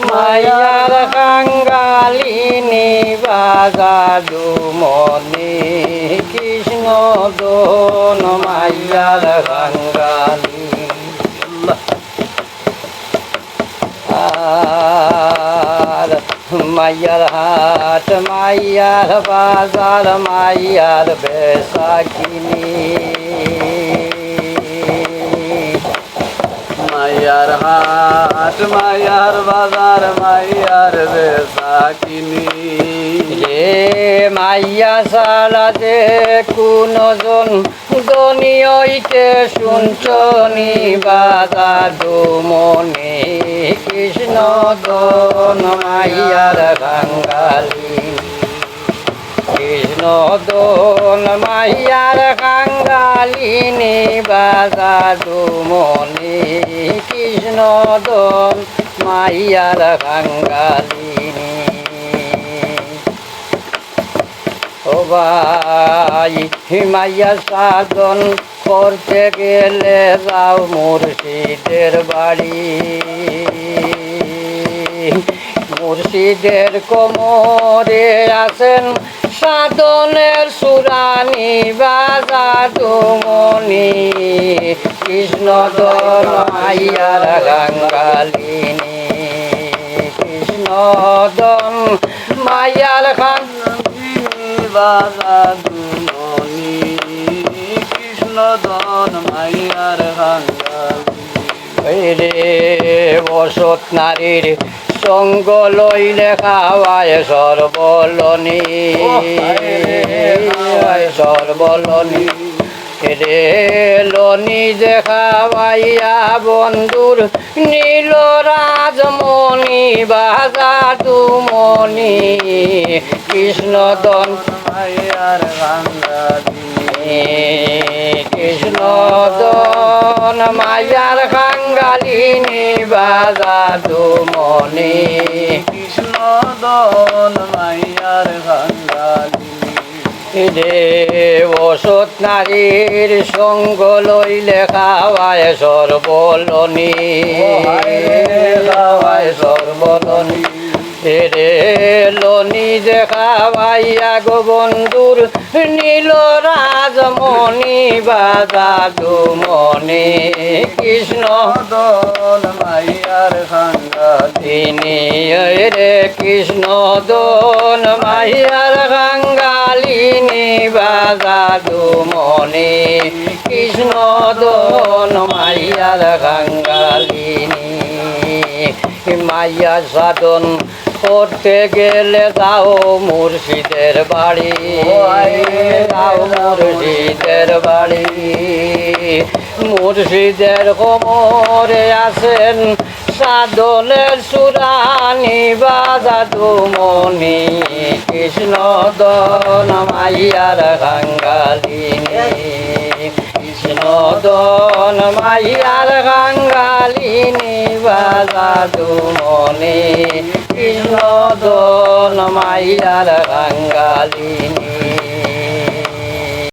মায়ার কাঙ্গালিনী বাজাদু মনি কৃষ্ণ দোন মায়ার কাঙ্গালিনী আর মায়ার হাট মায়ার বাজার মায়ার বেসাকিনী মায়ার হাট মায়ার বাজার মায়ার বেসাকিনী রে মাইয়া সালা যে কোনজন দনি হইতে শুনছনি বাজাদু মনি কৃষ্ণ দন মাইয়ার কাঙ্গালিনী কৃষ্ণ দোন মাইয়ার কাঙ্গালিনী বাজাদু মনি কৃষ্ণ দোন মাইয়ার কাঙ্গালিনী ও ভাই হিমাইয়া সাধন করতে গেলে যাও মুর্শিদের বাড়ি মুর্শিদের কোমরে আছেন সাধনের সুরানি বাজাদু মনি কৃষ্ণ দন মাইয়ার কাঙ্গালিনী কৃষ্ণ দন মাইয়ার কাঙ্গালিনী বাজাদু মনি কৃষ্ণ দন মাইয়ার কাঙ্গালিনী রে বসত নারীর সঙ্গ লইলে খাওয়ায় সর্বলনী সর্বলনী রে লনি দেখাবাইয়া বন্ধুর নীল রাজমণি বাজাদু মনি কৃষ্ণ দন মাইয়ার কাঙ্গালিনী কৃষ্ণ দন মাইয়ার কাঙ্গালিনী বাজাদু মনি কৃষ্ণ দন মাইয়ার কাঙ্গালিনী রে অসৎ নারীর সঙ্গ লইলে খাওয়ায় সর্বলনী খাওয়ায় সর্বলনী রে লনি দেখাবাইয়া গো বন্ধুর নীল রাজমণি বাজাদু মনি কৃষ্ণ দন মাইয়ার কাঙ্গালিনী রে কৃষ্ণ দোন মাইয়ার কাঙ্গালিনী বাজাদু মনি কৃষ্ণ দোন মাইয়ার কাঙ্গালিনী মাইয়া সাধন করতে গেলে যাও মুর্শিদের বাড়ি যাও মুর্শিদের বাড়ি মুর্শিদের কোমরে আছেন সাধনের সুরানি বাজাদু মনি কৃষ্ণ দন মাইয়ার কাঙ্গালিনী কৃষ্ণ দন মাইয়ার কাঙ্গালিনী বাজাদু মনি কৃষ্ণ দন মাইয়ার কাঙ্গালিনী